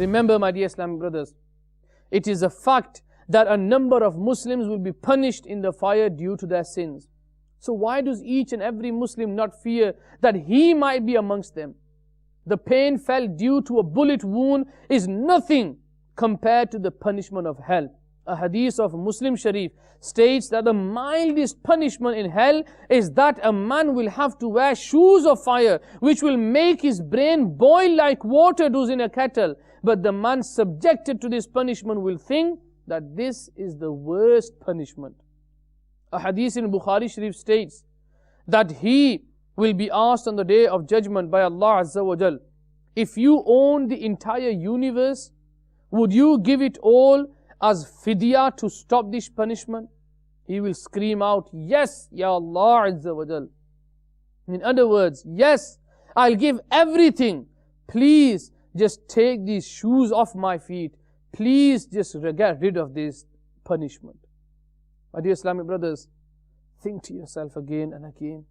Remember, my dear Islamic brothers, it is a fact that a number of Muslims will be punished in the fire due to their sins. So why does each and every Muslim not fear that he might be amongst them? The pain felt due to a bullet wound is nothing compared to the punishment of hell. A hadith of Muslim Sharif states that the mildest punishment in hell is that a man will have to wear shoes of fire, which will make his brain boil like water does in a kettle. But the man subjected to this punishment will think that this is the worst punishment. A hadith in Bukhari Sharif states that he will be asked on the day of judgment by Allah Azza wa Jal, if you own the entire universe, would you give it all as fidya to stop this punishment? He will scream out, yes, Ya Allah Azza wa Jal. In other words, yes, I'll give everything. Please just take these shoes off my feet. Please just get rid of this punishment. My dear Islamic brothers, think to yourself again and again.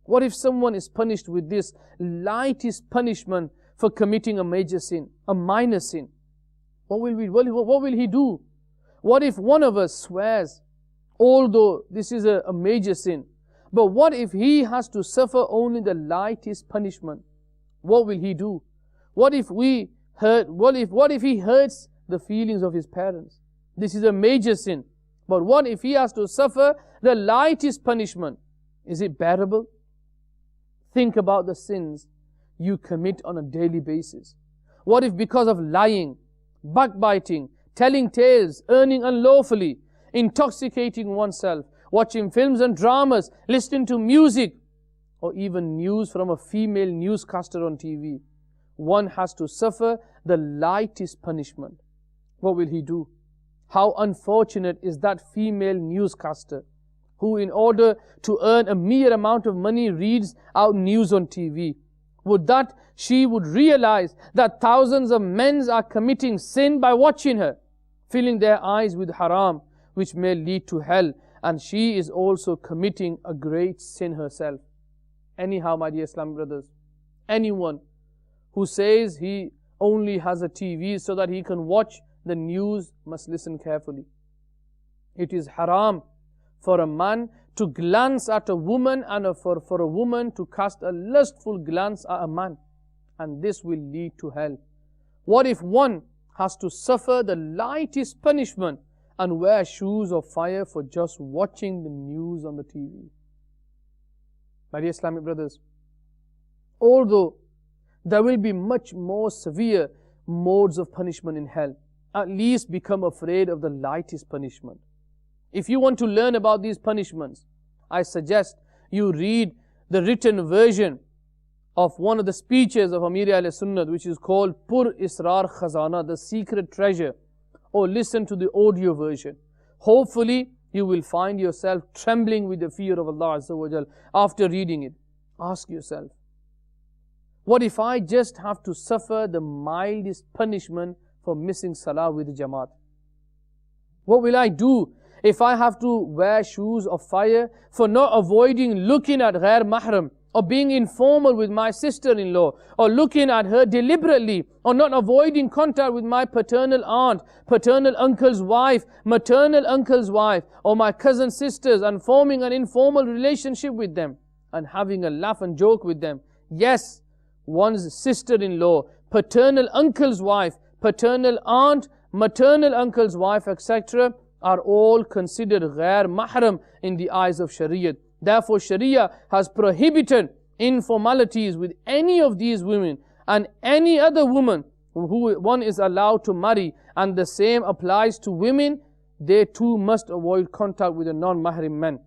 What if someone is punished with this lightest punishment for committing a major sin, a minor sin? What will he do? What if one of us swears, although this is a major sin, but what if he has to suffer only the lightest punishment? What will he do? What if he hurts the feelings of his parents? This is a major sin. But what if he has to suffer the lightest punishment? Is it bearable? Think about the sins you commit on a daily basis. What if because of lying, backbiting, telling tales, earning unlawfully, intoxicating oneself, watching films and dramas, listening to music, or even news from a female newscaster on TV, one has to suffer the lightest punishment? What will he do? How unfortunate is that female newscaster who, in order to earn a mere amount of money, reads out news on TV. Would that she would realize that thousands of men are committing sin by watching her, filling their eyes with haram, which may lead to hell, and she is also committing a great sin herself. Anyhow, my dear Islamic brothers, anyone who says he only has a TV so that he can watch the news must listen carefully. It is haram for a man to glance at a woman and for a woman to cast a lustful glance at a man, and this will lead to hell. What if one has to suffer the lightest punishment and wear shoes of fire for just watching the news on the TV? My dear Islamic brothers, although there will be much more severe modes of punishment in hell, at least become afraid of the lightest punishment. If you want to learn about these punishments, I suggest you read the written version of one of the speeches of Amir Ahl-Sunnah, which is called Pur Israr Khazana, the secret treasure, or listen to the audio version. Hopefully, you will find yourself trembling with the fear of Allah Azza wa Jal after reading it. Ask yourself, what if I just have to suffer the mildest punishment for missing Salah with Jamaat? What will I do if I have to wear shoes of fire for not avoiding looking at ghair mahram, or being informal with my sister-in-law, or looking at her deliberately, or not avoiding contact with my paternal aunt, paternal uncle's wife, maternal uncle's wife, or my cousin sisters, and forming an informal relationship with them, and having a laugh and joke with them? Yes, one's sister-in-law, paternal uncle's wife, paternal aunt, maternal uncle's wife, etc. are all considered ghair mahram in the eyes of Shariat. Therefore, Sharia has prohibited informalities with any of these women and any other woman who one is allowed to marry, and the same applies to women. They too must avoid contact with the non-mahrim men.